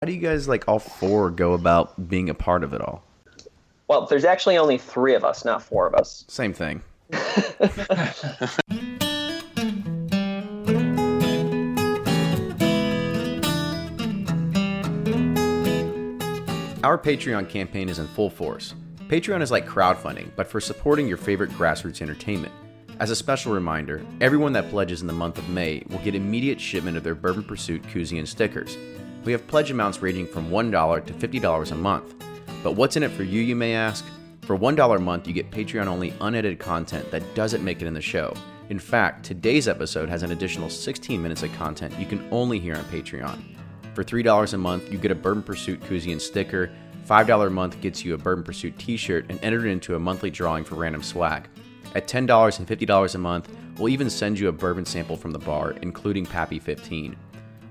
do you guys, like, all four go about being a part of it all? Well, there's actually only 3 of us, not 4 of us. Same thing. Our Patreon campaign is in full force. Patreon is like crowdfunding, but for supporting your favorite grassroots entertainment. As a special reminder, everyone that pledges in the month of May will get immediate shipment of their Bourbon Pursuit koozie and stickers. We have pledge amounts ranging from $1 to $50 a month. But what's in it for you, you may ask? For $1 a month, you get Patreon-only unedited content that doesn't make it in the show. In fact, today's episode has an additional 16 minutes of content you can only hear on Patreon. For $3 a month, you get a Bourbon Pursuit koozie and sticker. $5 a month gets you a Bourbon Pursuit t-shirt and entered into a monthly drawing for random swag. At $10 and $50 a month, we'll even send you a bourbon sample from the bar, including Pappy 15.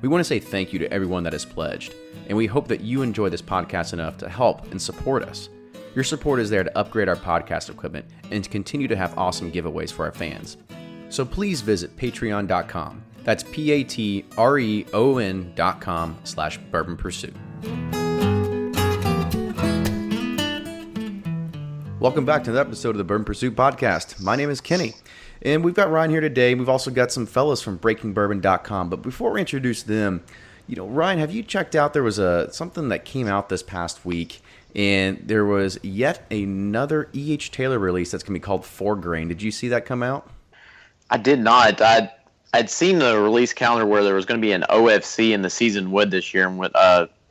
We want to say thank you to everyone that has pledged, and we hope that you enjoy this podcast enough to help and support us. Your support is there to upgrade our podcast equipment and to continue to have awesome giveaways for our fans. So please visit patreon.com. That's patreon.com/Bourbon Pursuit. Welcome back to another episode of the Bourbon Pursuit podcast. My name is Kenny, and we've got Ryan here today. We've also got some fellas from BreakingBourbon.com. But before we introduce them, Ryan, have you checked out? There was something that came out this past week, and there was yet another E.H. Taylor release that's going to be called 4 Grain. Did you see that come out? I did not. I'd seen the release calendar where there was going to be an OFC in the seasoned wood this year, and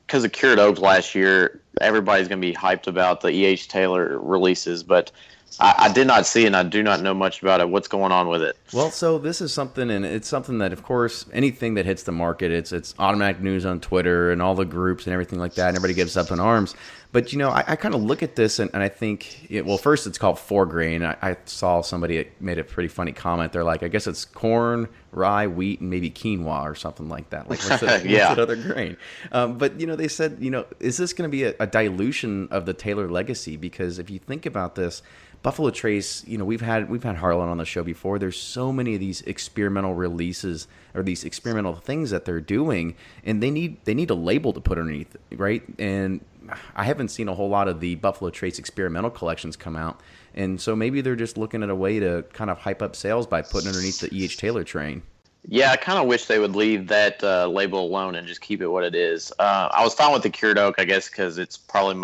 because of Cured Oak last year, everybody's going to be hyped about the E.H. Taylor releases, but I did not see it, and I do not know much about it. What's going on with it? Well, so this is something, and it's something that, of course, anything that hits the market, it's automatic news on Twitter and all the groups and everything like that, and everybody gives up in arms. But, I kind of look at this, and I think, first it's called 4 Grain. I saw somebody that made a pretty funny comment. They're like, I guess it's corn, rye, wheat, and maybe quinoa or something like that. Like, what's that other grain? But, they said, is this going to be a dilution of the Taylor legacy? Because if you think about this, Buffalo Trace, we've had Harlan on the show before. There's so many of these experimental releases or these experimental things that they're doing, and they need a label to put underneath, right? And I haven't seen a whole lot of the Buffalo Trace experimental collections come out, and so maybe they're just looking at a way to kind of hype up sales by putting underneath the E.H. Taylor train. Yeah, I kind of wish they would leave that label alone and just keep it what it is. I was fine with the Cured Oak, I guess, because it's probably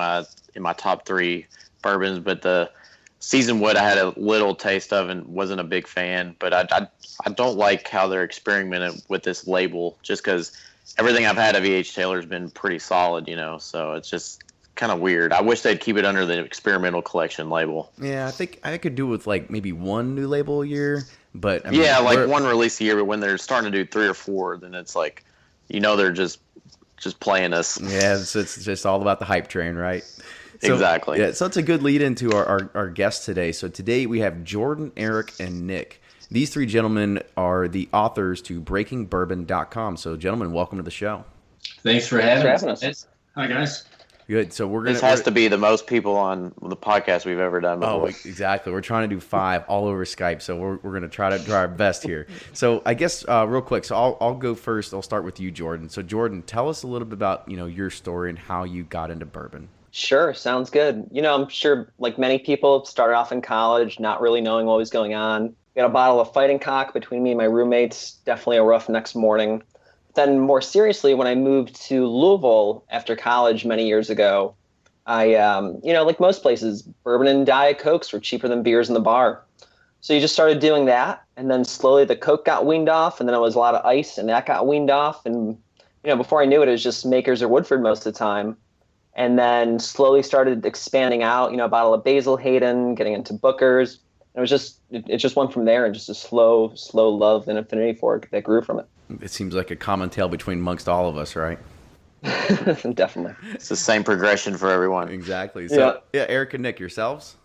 in my top 3 bourbons, but the seasoned wood I had a little taste of and wasn't a big fan. But I don't like how they're experimenting with this label, just because everything I've had of E.H. Taylor has been pretty solid, so it's just kind of weird. I wish they'd keep it under the experimental collection label. Yeah, I think I could do with like maybe one new label a year, but one release a year. But when they're starting to do 3 or 4, then it's like, they're just playing us. Yeah, it's just all about the hype train, right? So, exactly. Yeah, so it's a good lead into our guests today. So today we have Jordan, Eric, and Nick. These 3 gentlemen are the authors to BreakingBourbon.com. So, gentlemen, welcome to the show. Thanks for having us. Hi, guys. Good. So this has to be the most people on the podcast we've ever done before. Oh, exactly. We're trying to do 5 all over Skype, so we're going to try our best here. So I guess real quick, so I'll go first. I'll start with you, Jordan. So Jordan, tell us a little bit about your story and how you got into bourbon. Sure, sounds good. I'm sure like many people started off in college, not really knowing what was going on. Got a bottle of Fighting Cock between me and my roommates. Definitely a rough next morning. Then more seriously, when I moved to Louisville after college many years ago, I, like most places, bourbon and Diet Cokes were cheaper than beers in the bar. So you just started doing that. And then slowly the Coke got weaned off. And then it was a lot of ice and that got weaned off. And, before I knew it, it was just Makers or Woodford most of the time. And then slowly started expanding out, a bottle of Basil Hayden, getting into Booker's. And it just went from there, and just a slow love and affinity for it that grew from it. It seems like a common tale amongst all of us, right? Definitely. It's the same progression for everyone. Exactly. So, yeah, Eric and Nick, yourselves?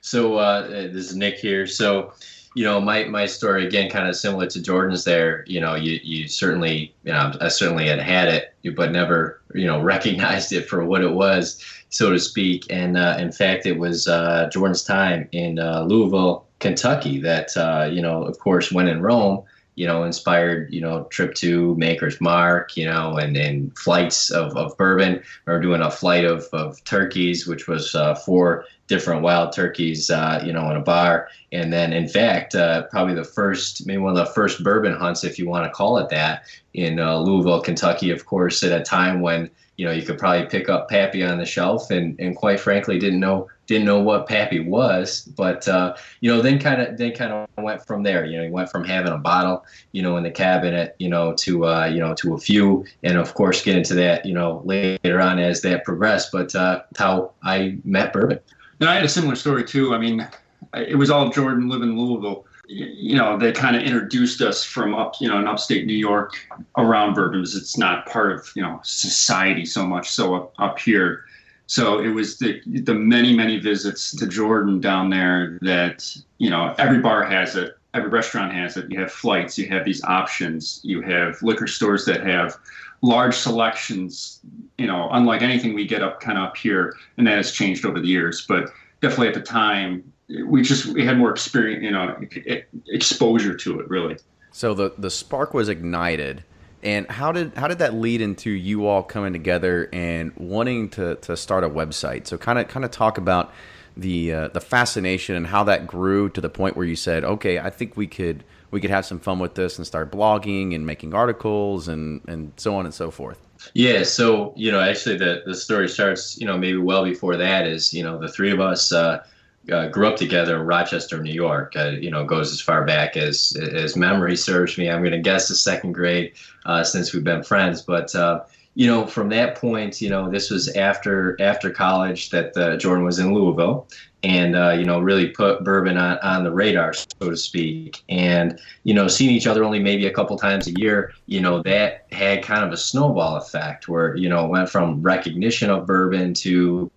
So this is Nick here. So, my story, again, kind of similar to Jordan's there. You certainly, I certainly had it, but never, recognized it for what it was, so to speak. And in fact, it was Jordan's time in Louisville, Kentucky that, of course, when in Rome, inspired, trip to Maker's Mark, and flights of bourbon. We're doing a flight of turkeys, which was 4 different wild turkeys, in a bar. And then, in fact, probably maybe one of the first bourbon hunts, if you want to call it that, in Louisville, Kentucky, of course, at a time when, you could probably pick up Pappy on the shelf and quite frankly didn't know what Pappy was, but then kind of went from there. He went from having a bottle, in the cabinet, to a few, and of course get into that, later on as that progressed. But how I met bourbon. And I had a similar story too. I mean, it was all Jordan living in Louisville. They kind of introduced us from in upstate New York around bourbons. It's not part of, society so much so up here. So it was the many, many visits to Jordan down there that, every bar has it. Every restaurant has it. You have flights. You have these options. You have liquor stores that have large selections, unlike anything we get up here. And that has changed over the years. But definitely at the time, we had more experience, exposure to it, really. So the spark was ignited. And how did that lead into you all coming together and wanting to start a website? So kind of talk about the fascination and how that grew to the point where you said, okay, I think we could have some fun with this and start blogging and making articles and so on and so forth. Yeah, so actually the story starts maybe well before that. Is the three of us grew up together in Rochester, New York. Goes as far back as memory serves me. I'm going to guess the second grade since we've been friends. But from that point, this was after college that Jordan was in Louisville, and really put bourbon on the radar, so to speak. And seeing each other only maybe a couple times a year, that had kind of a snowball effect where it went from recognition of bourbon to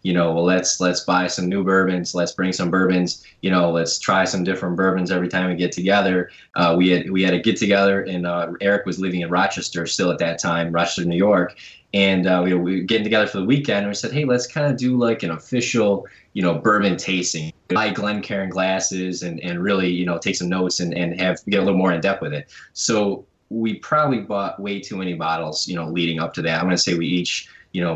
well, let's buy some new bourbons. Let's bring some bourbons. Let's try some different bourbons every time we get together. We had a get together, and Eric was living in Rochester still at that time, Rochester, New York, and we were getting together for the weekend. And we said, hey, let's kind of do like an official, bourbon tasting. Buy Glencairn glasses and really, take some notes and get a little more in depth with it. So we probably bought way too many bottles, leading up to that. I'm going to say we each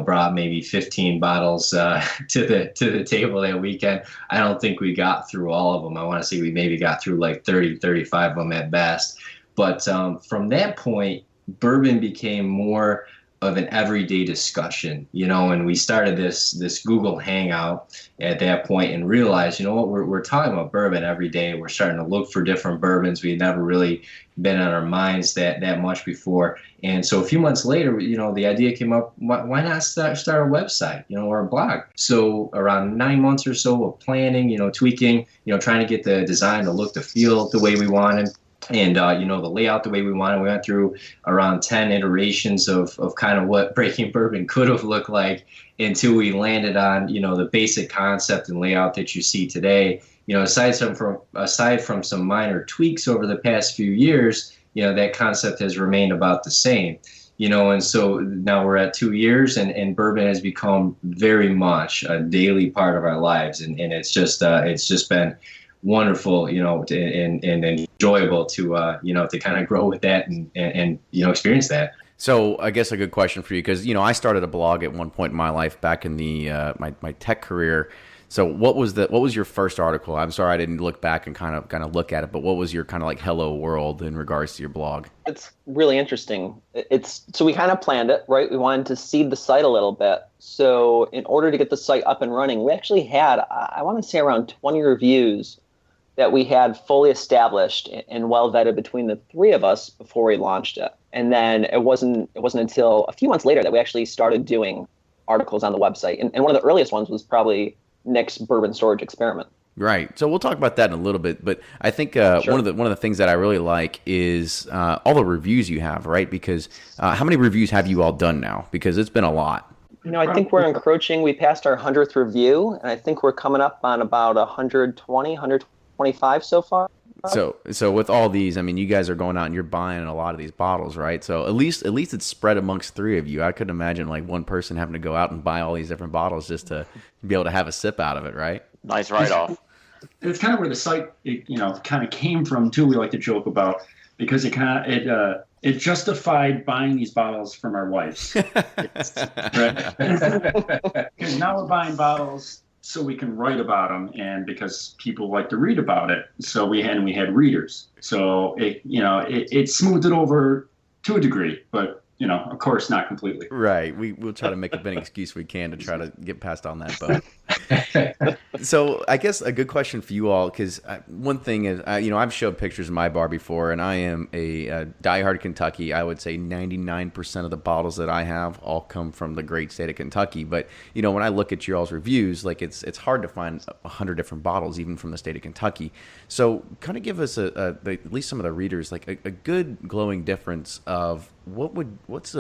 brought maybe 15 bottles to the table that weekend. I don't think we got through all of them. I want to say we maybe got through like 30, 35 of them at best. But from that point, bourbon became more of an everyday discussion, and we started this Google Hangout at that point and realized, we're talking about bourbon every day. We're starting to look for different bourbons. We had never really been on our minds that much before. And so a few months later, the idea came up, why not start a website, or a blog? So around 9 months or so of planning, tweaking, trying to get the design, the look, the feel the way we wanted. And, the layout the way we wanted. We went through around 10 iterations of kind of what Breaking Bourbon could have looked like until we landed on, the basic concept and layout that you see today. Aside from some minor tweaks over the past few years, that concept has remained about the same. And so now we're at 2 years and bourbon has become very much a daily part of our lives. And it's just been wonderful, and enjoyable to kind of grow with that and experience that. So I guess a good question for you, because I started a blog at one point in my life back in the my tech career. So what was your first article? I'm sorry I didn't look back and kind of look at it, but what was your kind of like hello world in regards to your blog? It's really interesting. So we kind of planned it, right? We wanted to seed the site a little bit. So in order to get the site up and running, we actually had, I want to say, around 20 reviews that we had fully established and well vetted between the three of us before we launched it. And then it wasn't until a few months later that we actually started doing articles on the website. And one of the earliest ones was probably Nick's Bourbon Storage experiment. Right. So we'll talk about that in a little bit, but I think Sure. one of the things that I really like is all the reviews you have, right? Because how many reviews have you all done now? Because it's been a lot. I think we're encroaching. We passed our 100th review, and I think we're coming up on about 125 so far. So with all these, I mean, you guys are going out and you're buying a lot of these bottles, right? So at least it's spread amongst three of you. I couldn't imagine like one person having to go out and buy all these different bottles just to be able to have a sip out of it, right? Nice write-off. It's kind of where the site, kind of came from too. We like to joke about because it justified buying these bottles from our wives. Because now we're buying bottles so we can write about them, and because people like to read about it. So we had readers. So it smoothed it over to a degree, but of course, not completely. Right. We'll try to make up any excuse we can to try to get past on that boat. So I guess a good question for you all, because one thing is, I've showed pictures of my bar before, and I am a diehard Kentucky. I would say 99% of the bottles that I have all come from the great state of Kentucky. But, when I look at your all's reviews, like it's hard to find 100 different bottles, even from the state of Kentucky. So kind of give us at least some of the readers, like a good glowing difference of what's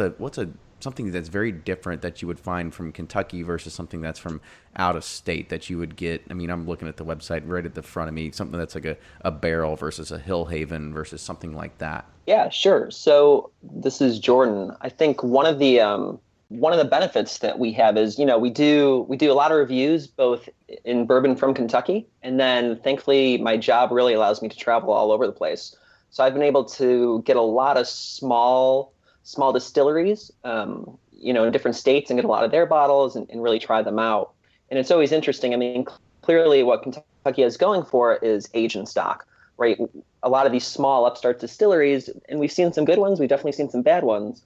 something that's very different that you would find from Kentucky versus something that's from out of state that you would get. I mean, I'm looking at the website right at the front of me, something that's like a barrel versus a Hill Haven versus something like that. Yeah, sure. So this is Jordan. I think one of the benefits that we have is, we do a lot of reviews both in bourbon from Kentucky, and then thankfully my job really allows me to travel all over the place. So I've been able to get a lot of small distilleries, in different states, and get a lot of their bottles and really try them out. And it's always interesting. I mean, clearly what Kentucky is going for is age in stock, right? A lot of these small upstart distilleries, and we've seen some good ones, we've definitely seen some bad ones,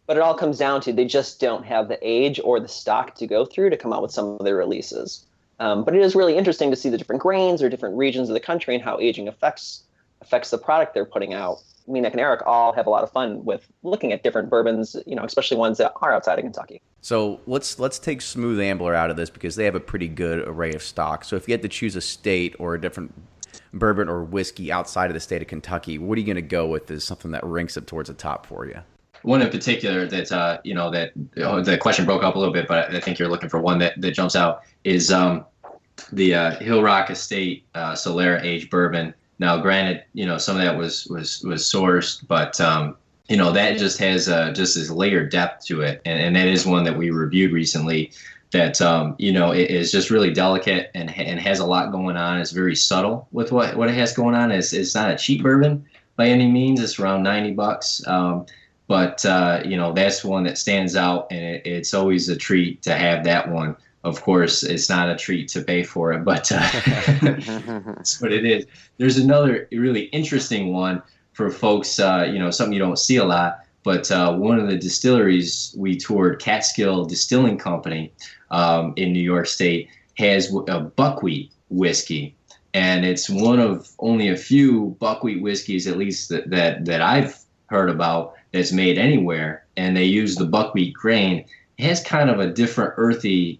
but it all comes down to they just don't have the age or the stock to go through to come out with some of their releases. But it is really interesting to see the different grains or different regions of the country and how aging affects the product they're putting out. Me, Nick, and Eric all have a lot of fun with looking at different bourbons, especially ones that are outside of Kentucky. So let's take Smooth Ambler out of this because they have a pretty good array of stock. So if you had to choose a state or a different bourbon or whiskey outside of the state of Kentucky, what are you going to go with as something that ranks up towards the top for you? One in particular that the question broke up a little bit, but I think you're looking for one that jumps out is the Hill Rock Estate Solera aged bourbon. Now, granted, some of that was sourced, but that just has just this layered depth to it, and that is one that we reviewed recently. That it is just really delicate and has a lot going on. It's very subtle with what it has going on. It's not a cheap bourbon by any means. It's around $90, but that's one that stands out, and it's always a treat to have that one. Of course, it's not a treat to pay for it, but that's what it is. There's another really interesting one for folks, something you don't see a lot, but one of the distilleries we toured, Catskill Distilling Company in New York State, has a buckwheat whiskey. And it's one of only a few buckwheat whiskeys, at least that I've heard about, that's made anywhere. And they use the buckwheat grain. It has kind of a different earthy,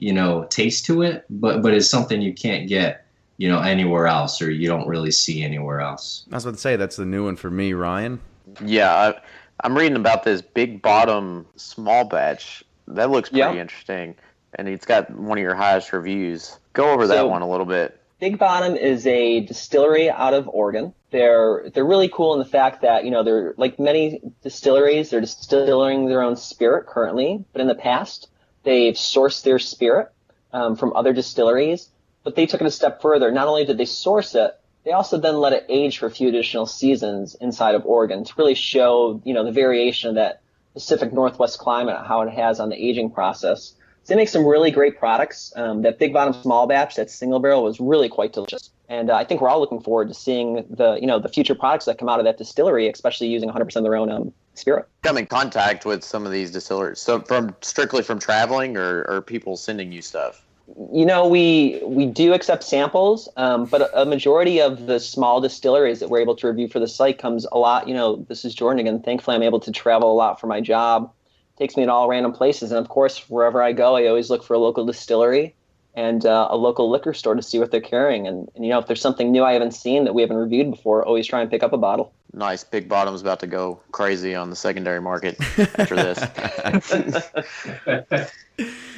taste to it, but it's something you can't get, anywhere else, or you don't really see anywhere else. I was about to say, that's the new one for me, Ryan. Yeah, I'm reading about this Big Bottom small batch. That looks pretty interesting, and it's got one of your highest reviews. Go over that one a little bit. Big Bottom is a distillery out of Oregon. They're really cool in the fact that, they're like many distilleries, they're distilling their own spirit currently, but in the past they've sourced their spirit from other distilleries, but they took it a step further. Not only did they source it, they also then let it age for a few additional seasons inside of Oregon to really show, the variation of that Pacific Northwest climate, how it has on the aging process. So they make some really great products. That Big Bottom small batch, that single barrel, was really quite delicious. And I think we're all looking forward to seeing the future products that come out of that distillery, especially using 100% of their own spirit. Come in contact with some of these distillers. So strictly from traveling, or people sending you stuff? We do accept samples, but a majority of the small distilleries that we're able to review for the site comes a lot. This is Jordan again. Thankfully, I'm able to travel a lot for my job. Takes me to all random places. And of course, wherever I go, I always look for a local distillery and a local liquor store to see what they're carrying. And if there's something new I haven't seen that we haven't reviewed before, always try and pick up a bottle. Nice. Big Bottom's about to go crazy on the secondary market after this.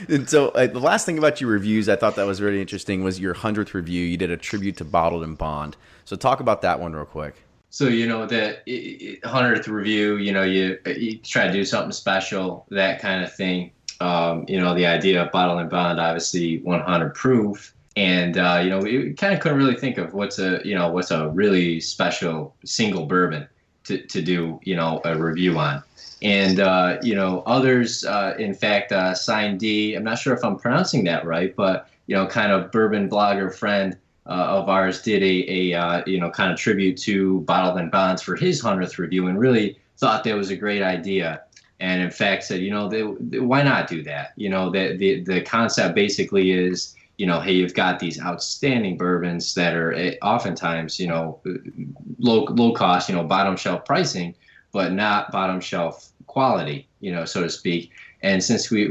And so the last thing about your reviews I thought that was really interesting was your 100th review. You did a tribute to Bottled and Bond. So talk about that one real quick. So, that 100th review, you try to do something special, that kind of thing. The idea of Bottled and Bond, obviously 100 proof. And, we kind of couldn't really think of what's a really special single bourbon to do, a review on. And, others, in fact, Sign D, I'm not sure if I'm pronouncing that right, but, kind of bourbon blogger friend of ours did a kind of tribute to Bottled and Bonds for his 100th review, and really thought that was a great idea. And in fact said, why not do that? The concept basically is, hey, you've got these outstanding bourbons that are oftentimes, low cost, bottom shelf pricing, but not bottom shelf quality, so to speak. And since we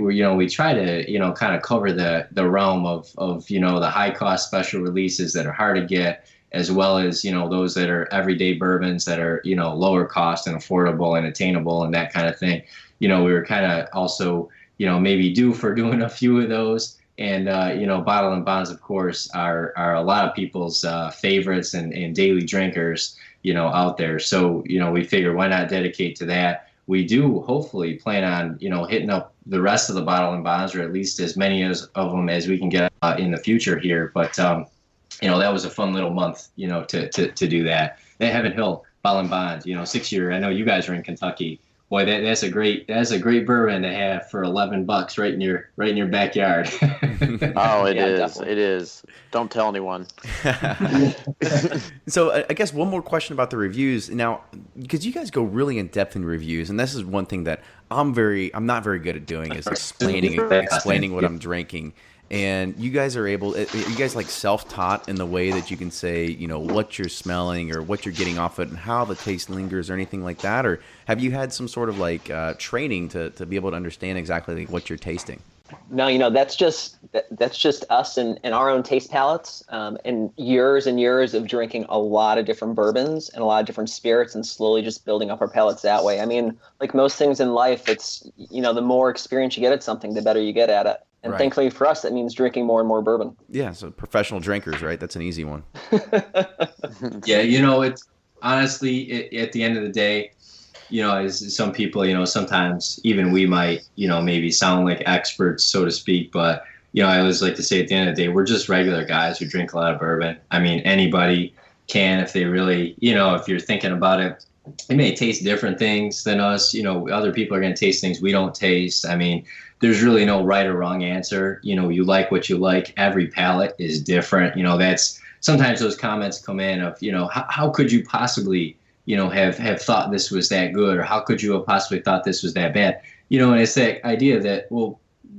try to, kind of cover the realm of the high cost special releases that are hard to get, as well as, those that are everyday bourbons that are, lower cost and affordable and attainable and that kind of thing. We were kind of also, maybe due for doing a few of those. And, Bottled and Bonds, of course, are a lot of people's favorites and daily drinkers, out there. So, we figure why not dedicate to that? We do hopefully plan on, hitting up the rest of the Bottled and Bonds, or at least as many of them as we can get in the future here. But, that was a fun little month, to do that. That Heaven Hill Bottled and Bonds, 6 year. I know you guys are in Kentucky. Boy, that's a great bourbon to have for $11 right in your backyard. Oh, it is. Definitely. It is. Don't tell anyone. So I guess one more question about the reviews now, because you guys go really in depth in reviews, and this is one thing that I'm not very good at doing, is explaining what I'm drinking. And you guys are you guys like self-taught in the way that you can say, what you're smelling or what you're getting off it and how the taste lingers or anything like that? Or have you had some sort of like training to be able to understand exactly what you're tasting? No, that's just us and our own taste palates, and years of drinking a lot of different bourbons and a lot of different spirits, and slowly just building up our palates that way. I mean, like most things in life, it's, the more experience you get at something, the better you get at it. And Right. Thankfully for us, that means drinking more and more bourbon. Yeah, so professional drinkers, right? That's an easy one. Yeah, it's honestly at the end of the day, as some people, sometimes even we might, maybe sound like experts, so to speak. But, I always like to say at the end of the day, we're just regular guys who drink a lot of bourbon. I mean, anybody can, if they really, if you're thinking about it, they may taste different things than us. Other people are going to taste things we don't taste. I mean, there's really no right or wrong answer. You like what you like. Every palate is different. That's sometimes those comments come in of, how could you possibly, have thought this was that good, or how could you have possibly thought this was that bad? And it's that idea that, well,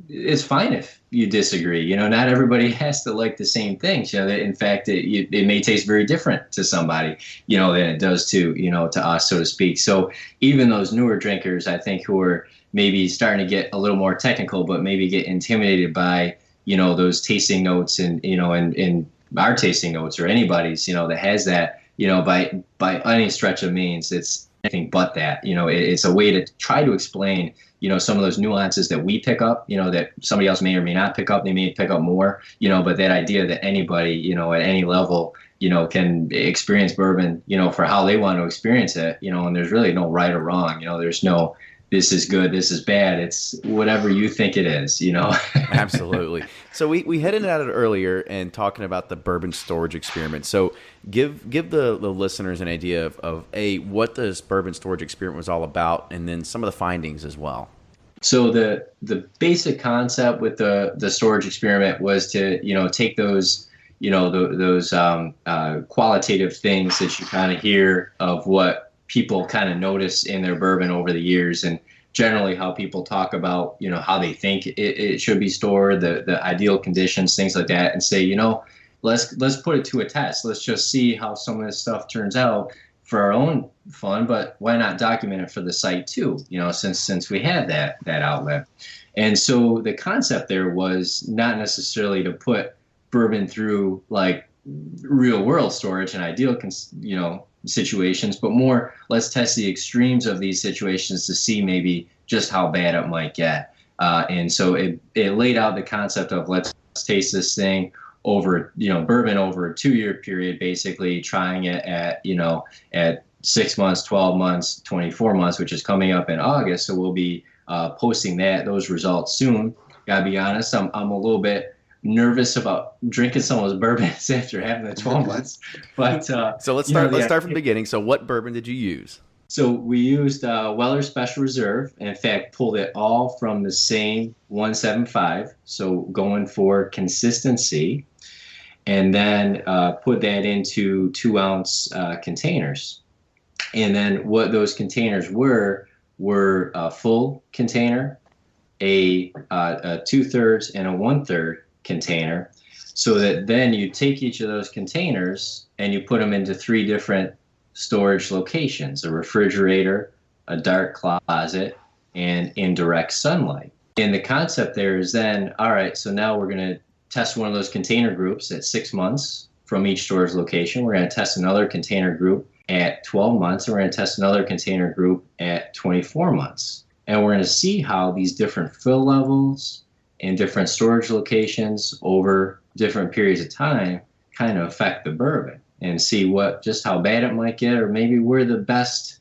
it's fine if you disagree. Not everybody has to like the same things. That in fact, it may taste very different to somebody, than it does to us, so to speak. So even those newer drinkers, I think, who are maybe starting to get a little more technical, but maybe get intimidated by, those tasting notes and our tasting notes, or anybody's, that has that, by any stretch of means, it's anything but that. It's a way to try to explain, some of those nuances that we pick up, that somebody else may or may not pick up. They may pick up more, but that idea that anybody, at any level, can experience bourbon, for how they want to experience it, and there's really no right or wrong. There's no, this is good, this is bad. It's whatever you think it is, Absolutely. So we headed at it earlier and talking about the bourbon storage experiment. So give the listeners an idea of what this bourbon storage experiment was all about, and then some of the findings as well. So the basic concept with the storage experiment was to, take those, those qualitative things that you kind of hear of what people kind of notice in their bourbon over the years, and generally how people talk about, how they think it should be stored, the ideal conditions, things like that, and say, let's put it to a test. Let's just see how some of this stuff turns out for our own fun, but why not document it for the site too, since we had that outlet. And so the concept there was not necessarily to put bourbon through like real world storage and ideal, situations, but more, let's test the extremes of these situations to see maybe just how bad it might get. And so it laid out the concept of let's taste this thing over, bourbon over a 2-year period, basically trying it at 6 months, 12 months, 24 months, which is coming up in August. So we'll be posting those results soon. Gotta be honest, I'm a little bit nervous about drinking someone's bourbons after having the 12 months. But so let's start from the beginning. So what bourbon did you use? So we used Weller Special Reserve, and in fact, pulled it all from the same 175. So going for consistency, and then put that into 2-ounce containers. And then what those containers were a full container, a 2/3 and a 1/3 container, so that then you take each of those containers and you put them into 3 different storage locations: a refrigerator, a dark closet, and in direct sunlight. And the concept there is then, all right, so now we're going to test one of those container groups at 6 months from each storage location. We're going to test another container group at 12 months, and we're going to test another container group at 24 months. And we're going to see how these different fill levels and different storage locations over different periods of time kind of affect the bourbon, and see just how bad it might get, or maybe where the best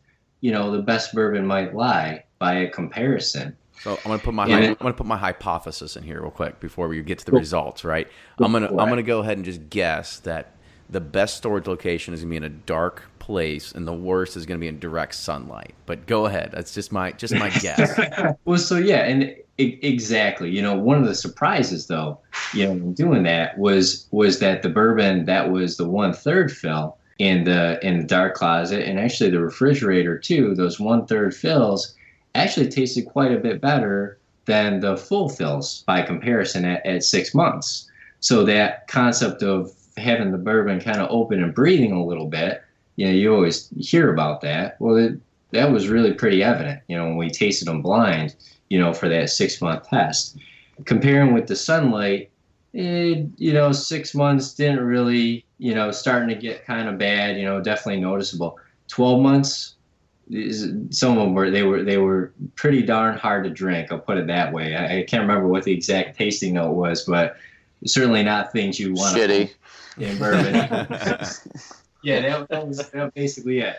bourbon might lie by a comparison. So I'm gonna put my hypothesis in here real quick before we get to the results. Right, I'm gonna go ahead and just guess that the best storage location is gonna be in a dark place, and the worst is gonna be in direct sunlight. But go ahead, that's just my guess. Well, so yeah, and exactly. One of the surprises, though, in doing that was that the bourbon that was the 1/3 fill in the dark closet, and actually the refrigerator too, those 1/3 fills actually tasted quite a bit better than the full fills by comparison at 6 months. So that concept of having the bourbon kind of open and breathing a little bit, you always hear about that. Well, that was really pretty evident, when we tasted them blind, for that 6-month test. Comparing with the sunlight, 6 months didn't really, starting to get kind of bad, definitely noticeable. 12 months, some of them were pretty darn hard to drink. I'll put it that way. I can't remember what the exact tasting note was, but certainly not things you want shitty in bourbon. Yeah, that was basically it.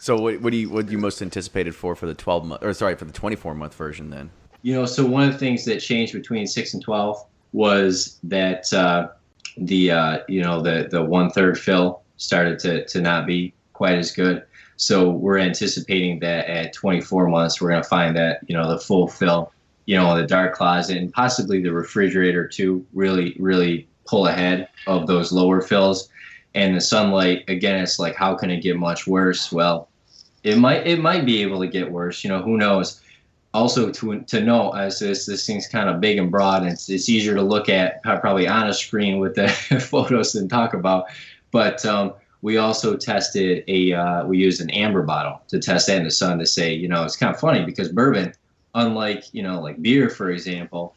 So what do you most anticipated for the 12-month, or sorry, for the 24-month version then? So one of the things that changed between 6 and 12 was that the 1/3 fill started to not be quite as good. So we're anticipating that at 24 months we're going to find that the full fill, the dark closet and possibly the refrigerator too, really pull ahead of those lower fills. And the sunlight, again, it's like, how can it get much worse? Well, it might be able to get worse. Who knows? Also, to know, as this thing's kind of big and broad, and it's easier to look at probably on a screen with the photos than talk about. But we also tested we used an amber bottle to test that in the sun to say, it's kind of funny because bourbon, unlike like beer, for example,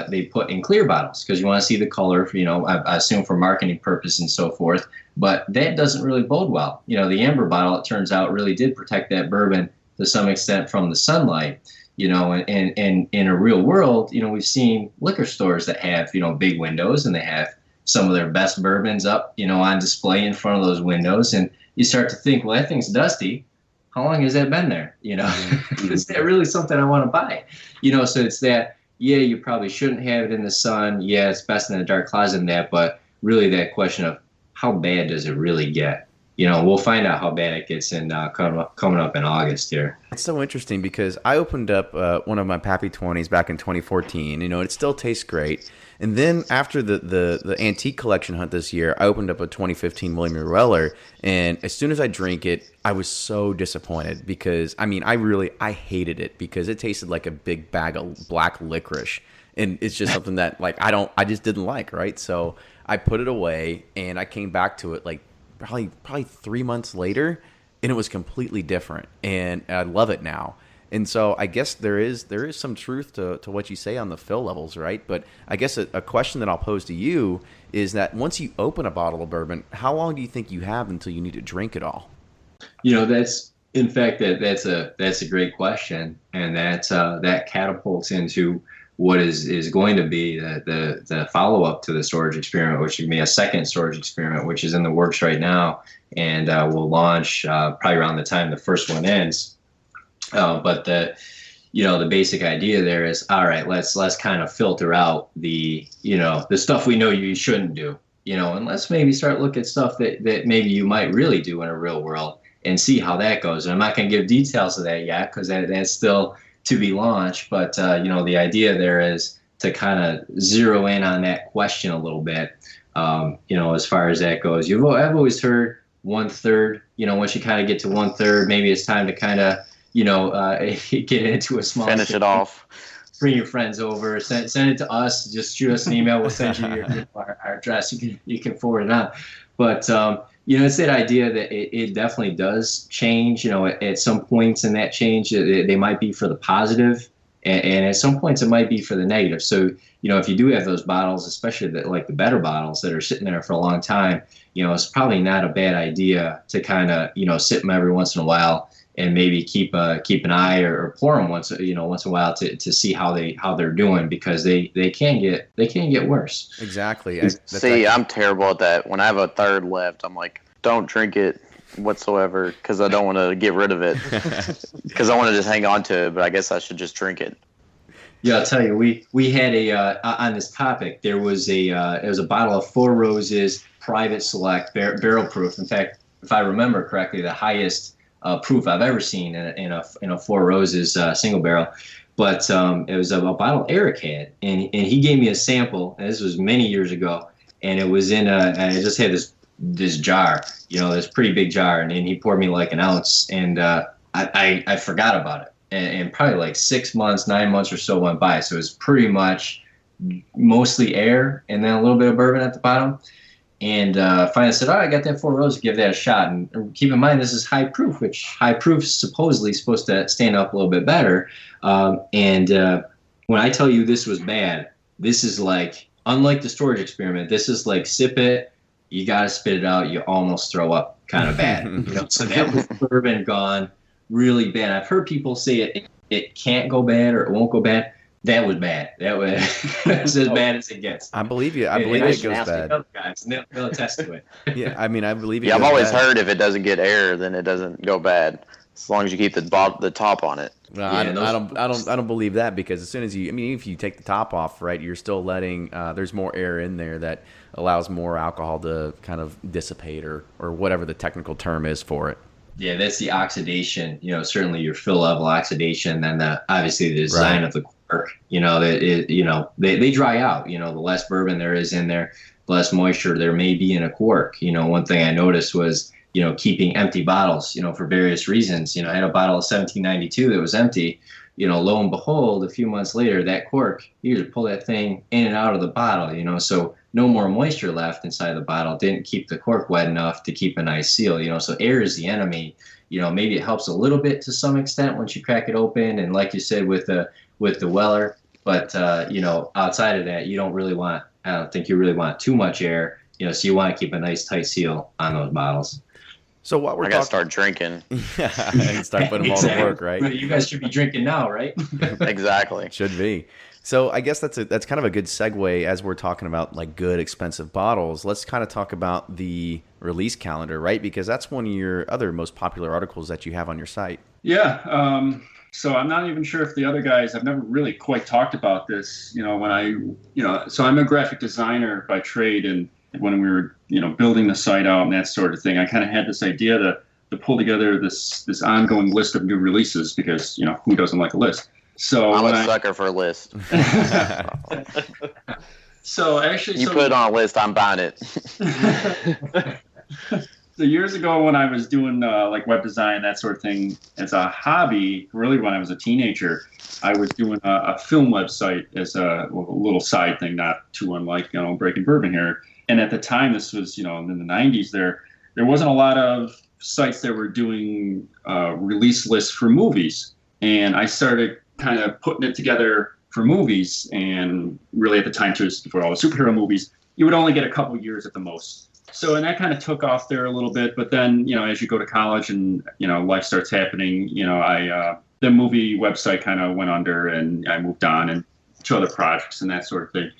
they put in clear bottles because you want to see the color, I assume for marketing purpose and so forth. But that doesn't really bode well. The amber bottle, it turns out, really did protect that bourbon to some extent from the sunlight. And in a real world, we've seen liquor stores that have, big windows, and they have some of their best bourbons up, on display in front of those windows. And you start to think, well, that thing's dusty. How long has that been there? Is that really something I want to buy? So it's that, yeah, you probably shouldn't have it in the sun. Yeah, it's best in a dark closet and that, but really that question of how bad does it really get? We'll find out how bad it gets in coming up in August here. It's so interesting because I opened up one of my Pappy 20s back in 2014. It still tastes great. And then after the antique collection hunt this year, I opened up a 2015 William Weller, and as soon as I drank it, I was so disappointed because I hated it because it tasted like a big bag of black licorice, and it's just something that I just didn't like, right? So I put it away, and I came back to it probably 3 months later, and it was completely different, and I love it now. And so I guess there is some truth to what you say on the fill levels, right? But I guess a question that I'll pose to you is that once you open a bottle of bourbon, how long do you think you have until you need to drink it all? That's a great question, and that catapults into what is going to be the follow-up to the storage experiment, which would be a second storage experiment, which is in the works right now, and will launch probably around the time the first one ends. But the basic idea there is, all right, let's kind of filter out the stuff we know you shouldn't do, and let's maybe start looking at stuff that maybe you might really do in a real world. and see how that goes. And I'm not going to give details of that yet because that's still to be launched. But the idea there is to kind of zero in on that question a little bit. As far as that goes, I've always heard 1/3. Once you kind of get to 1/3, maybe it's time to kind of get into a small. Finish it off. Bring your friends over. Send it to us. Just shoot us an email. We'll send you our address. You can forward it on. But it's that idea that it definitely does change. At some points in that change, they might be for the positive, and at some points it might be for the negative. So if you do have those bottles, especially the better bottles that are sitting there for a long time, it's probably not a bad idea to kind of sit them every once in a while and maybe keep an eye or pour them once in a while to see how they're doing, because they can get worse. Exactly. I'm terrible at that. When I have a third left, I'm like, don't drink it whatsoever, because I don't want to get rid of it, because I want to just hang on to it. But I guess I should just drink it. Yeah, I'll tell you, we had on this topic, there was a bottle of Four Roses Private Select barrel proof. In fact, if I remember correctly, the highest proof I've ever seen in a Four Roses single barrel. But it was a bottle Eric had, and he gave me a sample, and this was many years ago, and it was and I just had this jar, this pretty big jar, and he poured me like an ounce, and I forgot about it. And probably like 6 months, 9 months or so went by. So it was pretty much mostly air and then a little bit of bourbon at the bottom. And finally said, I got that Four Roses, give that a shot. And keep in mind, this is high proof, which high proof is supposedly supposed to stand up a little bit better. And when I tell you this was bad, this is like, unlike the storage experiment, this is like sip it, you got to spit it out, you almost throw up kind of bad. So that was bourbon gone really bad. I've heard people say it can't go bad or it won't go bad. That was bad. That was as bad as it gets. I believe you. I believe it goes bad. Guys, they'll attest to it. Yeah, I mean, I believe it. Yeah, I've goes always bad. heard if it doesn't get air, then it doesn't go bad, as long as you keep the top on it. No, Yeah, I don't believe that, because as soon as if you take the top off, right, you're still letting there's more air in there that allows more alcohol to kind of dissipate or whatever the technical term is for it. Yeah, that's the oxidation. Certainly your fill level oxidation, and obviously the design of the cork. They dry out. The less bourbon there is in there, the less moisture there may be in a cork. One thing I noticed was keeping empty bottles. For various reasons. I had a bottle of 1792 that was empty. Lo and behold, a few months later, that cork, you just pull that thing in and out of the bottle. So no more moisture left inside the bottle. Didn't keep the cork wet enough to keep a nice seal. So air is the enemy. Maybe it helps a little bit to some extent once you crack it open, and like you said with the Weller. But outside of that, I don't think you really want too much air. So you want to keep a nice tight seal on those bottles. So what we're I gotta start drinking. and start putting them all to work, right? You guys should be drinking now, right? Exactly. Should be. So I guess that's kind of a good segue as we're talking about like good expensive bottles. Let's kind of talk about the release calendar, right? Because that's one of your other most popular articles that you have on your site. Yeah. So I'm not even sure if the other guys, I've never really quite talked about this, so I'm a graphic designer by trade, and when we were, building the site out and that sort of thing, I kind of had this idea to pull together this ongoing list of new releases, because, who doesn't like a list? So I'm a sucker for a list. So actually, you put it on a list, I'm buying it. So years ago, when I was doing like web design, that sort of thing, as a hobby, really when I was a teenager, I was doing a film website as a little side thing, not too unlike Breaking Bourbon here. And at the time, this was in the 90s. There wasn't a lot of sites that were doing release lists for movies, and I started kind of putting it together for movies. And really, at the time, too, before all the superhero movies, you would only get a couple years at the most. So, and that kind of took off there a little bit. But then, as you go to college and, life starts happening, the movie website kind of went under, and I moved on and to other projects and that sort of thing.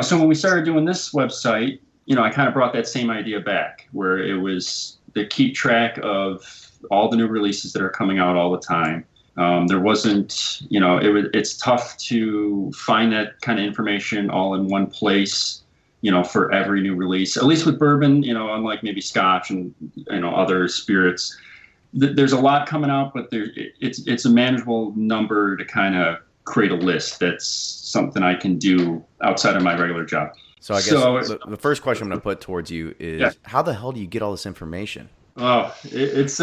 So when we started doing this website, I kind of brought that same idea back, where it was to keep track of all the new releases that are coming out all the time. There wasn't, it's tough to find that kind of information all in one place, for every new release, at least with bourbon, unlike maybe Scotch and, other spirits. there's a lot coming out, but it's a manageable number to kind of create a list. That's something I can do outside of my regular job. So I guess the first question I'm going to put towards you is, how the hell do you get all this information? Oh, it's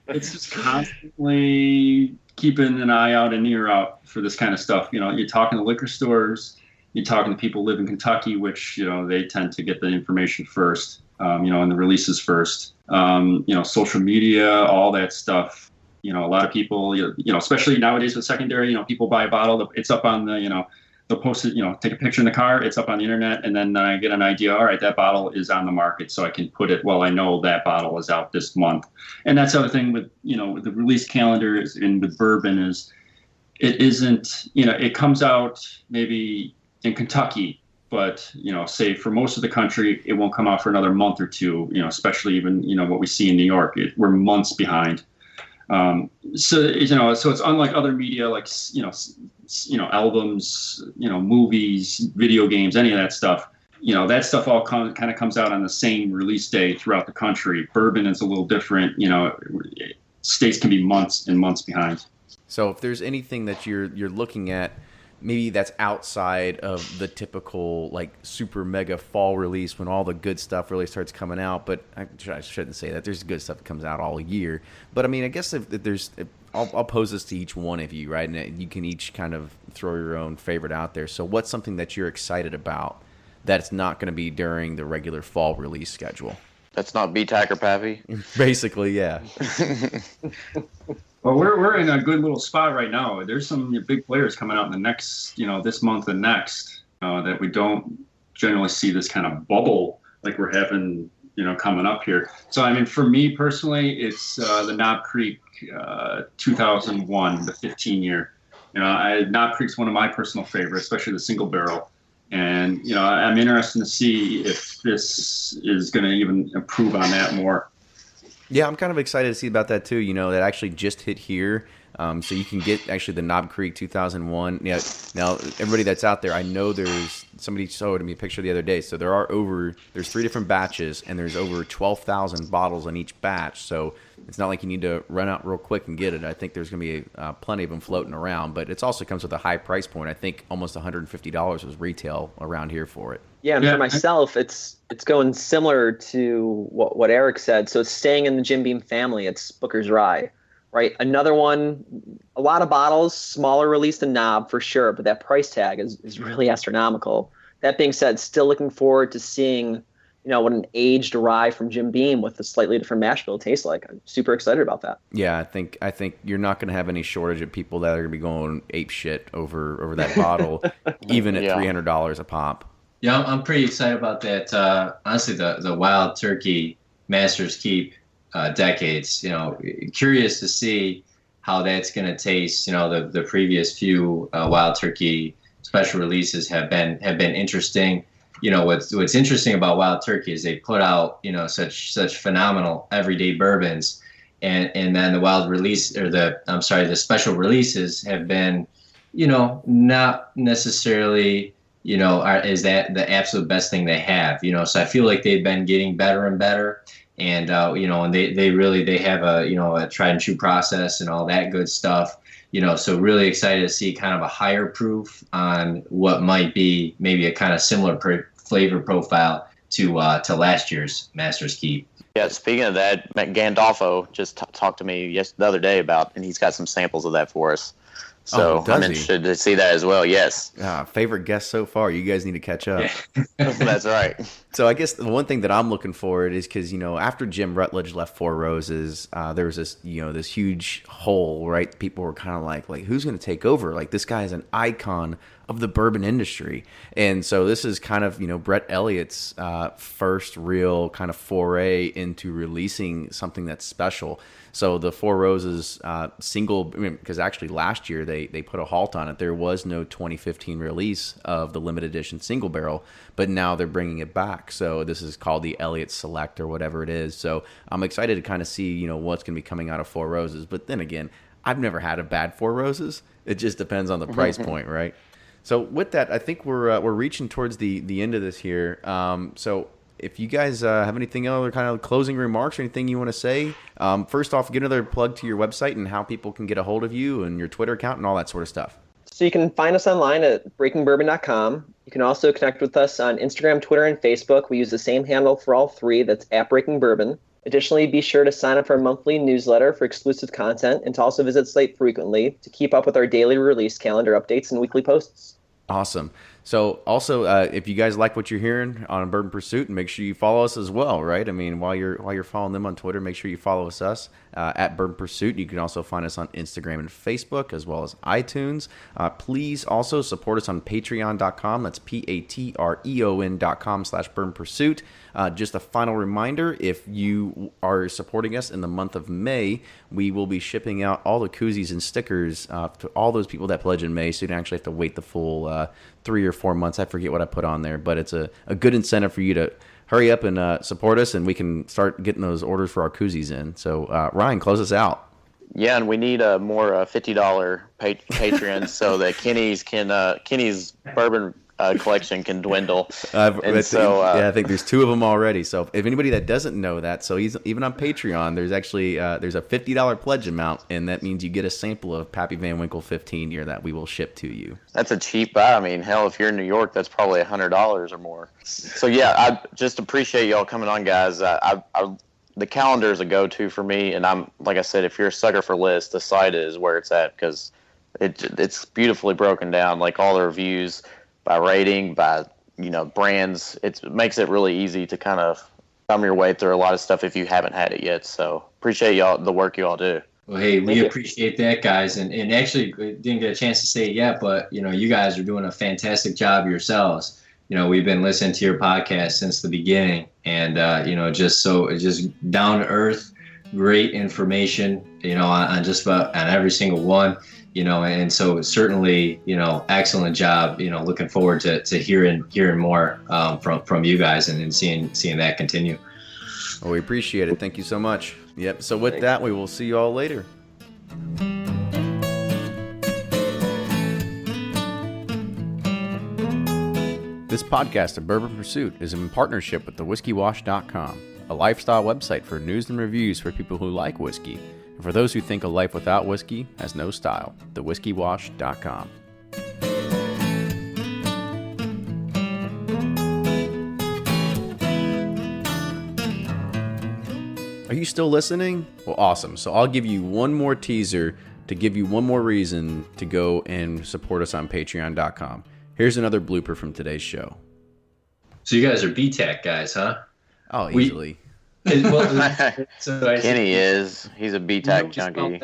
it's just constantly keeping an eye out and ear out for this kind of stuff. You know, you're talking to liquor stores, you're talking to people who live in Kentucky, which, you know, they tend to get the information first, you know, and the releases first. You know, social media, all that stuff. You know, a lot of people, you know, especially nowadays with secondary, you know, people buy a bottle, it's up on the, you know, they'll post it, you know, take a picture in the car, it's up on the internet, and then I get an idea, all right, that bottle is on the market, so I can put it, well, I know that bottle is out this month. And that's the other thing with, you know, with the release calendar and with bourbon is it isn't, you know, it comes out maybe in Kentucky, but, you know, say for most of the country, it won't come out for another month or two, you know, especially even, you know, what we see in New York, we're months behind. So, you know, so it's unlike other media, like, you know, albums, you know, movies, video games, any of that stuff. You know, that stuff all kind of comes out on the same release day throughout the country. Bourbon is a little different. You know, states can be months and months behind. So if there's anything that you're looking at, maybe that's outside of the typical like super mega fall release when all the good stuff really starts coming out. But I shouldn't say that. There's good stuff that comes out all year. But I mean, I guess if there's, I'll pose this to each one of you, right? And you can each kind of throw your own favorite out there. So what's something that you're excited about that's not going to be during the regular fall release schedule? That's not B-Tac or Pappy? Basically, yeah. Well, we're in a good little spot right now. There's some big players coming out in the next, you know, this month and next that we don't generally see this kind of bubble like we're having, you know, coming up here. So, I mean, for me personally, it's the Knob Creek 2001, the 15-year. You know, Knob Creek's one of my personal favorites, especially the single barrel. And, you know, I'm interested to see if this is going to even improve on that more. Yeah, I'm kind of excited to see about that too. You know, that actually just hit here. So you can get actually the Knob Creek 2001. Yeah. Now, everybody that's out there, I know somebody showed me a picture the other day. So there's 3 different batches, and there's over 12,000 bottles on each batch. So it's not like you need to run out real quick and get it. I think there's going to be plenty of them floating around. But it also comes with a high price point. I think almost $150 was retail around here for it. Yeah, and for myself, it's going similar to what Eric said. So it's staying in the Jim Beam family. It's Booker's Rye, right? Another one, a lot of bottles, smaller release than Knob for sure, but that price tag is really astronomical. That being said, still looking forward to seeing, you know, what an aged rye from Jim Beam with a slightly different mash bill tastes like. I'm super excited about that. Yeah, I think you're not going to have any shortage of people that are going to be going ape shit over that bottle, even at $300 a pop. Yeah, I'm pretty excited about that. Honestly, the Wild Turkey Masters Keep decades. You know, curious to see how that's going to taste. You know, the previous few Wild Turkey special releases have been interesting. You know, what's interesting about Wild Turkey is they put out, you know, such phenomenal everyday bourbons, and then the wild release the special releases have been, you know, not necessarily, you know, is that the absolute best thing they have, you know? So I feel like they've been getting better and better, and you know, and they have a, you know, a tried and true process and all that good stuff, you know. So really excited to see kind of a higher proof on what might be maybe a kind of similar flavor profile to last year's Masters Keep. Yeah, speaking of that, Gandolfo just talked to me the other day about, and he's got some samples of that for us. So I'm interested to see that as well. Yes. Favorite guest so far. You guys need to catch up. That's right. So I guess the one thing that I'm looking forward is because, you know, after Jim Rutledge left Four Roses, there was this, you know, this huge hole, right? People were kind of like who's going to take over? Like, this guy is an icon of the bourbon industry. And so this is kind of, you know, Brett Elliott's first real kind of foray into releasing something that's special. So the Four Roses single, because actually last year they put a halt on it. There was no 2015 release of the limited edition single barrel, but now they're bringing it back. So this is called the Elliott Select or whatever it is. So I'm excited to kind of see, you know, what's going to be coming out of Four Roses. But then again, I've never had a bad Four Roses. It just depends on the price point, right? So with that, I think we're reaching towards the end of this here. So if you guys have anything other kind of closing remarks or anything you want to say, first off, get another plug to your website and how people can get a hold of you and your Twitter account and all that sort of stuff. So you can find us online at breakingbourbon.com. You can also connect with us on Instagram, Twitter, and Facebook. We use the same handle for all three. That's @breakingbourbon. Additionally, be sure to sign up for our monthly newsletter for exclusive content and to also visit the site frequently to keep up with our daily release calendar updates and weekly posts. Awesome. So also, if you guys like what you're hearing on Bourbon Pursuit, make sure you follow us as well, right? I mean, while you're following them on Twitter, make sure you follow us at Bourbon Pursuit. You can also find us on Instagram and Facebook as well as iTunes. Please also support us on patreon.com. That's patreon.com/Bourbon Pursuit. Just a final reminder, if you are supporting us in the month of May, we will be shipping out all the koozies and stickers to all those people that pledge in May, so you don't actually have to wait the full 3 or 4 months. I forget what I put on there, but it's a good incentive for you to hurry up and support us, and we can start getting those orders for our koozies in. So, Ryan, close us out. Yeah, and we need more $50 patrons so that Kenny's bourbon collection can dwindle. I think there's 2 of them already. So if anybody that doesn't know that, so he's even on Patreon, there's actually there's a $50 pledge amount, and that means you get a sample of Pappy Van Winkle 15 year that we will ship to you. That's a cheap buy. I mean, hell, if you're in New York, that's probably $100 or more. So yeah, I just appreciate y'all coming on, guys. The calendar is a go-to for me, and I'm like I said, if you're a sucker for lists, the site is where it's at because it's beautifully broken down, like all the reviews by rating, by brands. It makes it really easy to kind of thumb your way through a lot of stuff if you haven't had it yet. So appreciate y'all, the work you all do. Well, hey, we appreciate that, guys, and actually didn't get a chance to say it yet, but you guys are doing a fantastic job yourselves. We've been listening to your podcast since the beginning, and just down to earth, great information, on just about on every single one. And so certainly, excellent job. Looking forward to hearing more from you guys and seeing that continue. Well, we appreciate it. Thank you so much. Yep. So with that, we will see you all later. This podcast of Bourbon Pursuit is in partnership with thewhiskeywash.com, a lifestyle website for news and reviews for people who like whiskey. And for those who think a life without whiskey has no style, thewhiskeywash.com. Are you still listening? Well, awesome. So I'll give you one more teaser to give you one more reason to go and support us on patreon.com. Here's another blooper from today's show. So you guys are BTAC guys, huh? Oh, easily. Kenny is. He's a BTAC junkie.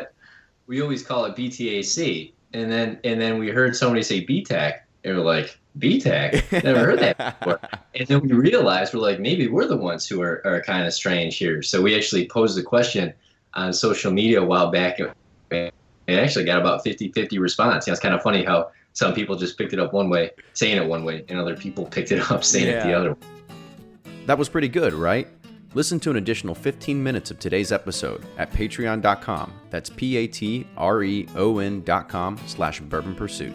We always call it BTAC, and then we heard somebody say BTAC, and we're like, BTAC? Never heard that before. And then we realized we're like, maybe we're the ones who are kind of strange here. So we actually posed the question on social media a while back, and actually got about 50-50 response. It's kind of funny how some people just picked it up one way, saying it one way, and other people picked it up saying it the other way. That was pretty good, right? Listen to an additional 15 minutes of today's episode at patreon.com. That's patreon.com/Bourbon Pursuit.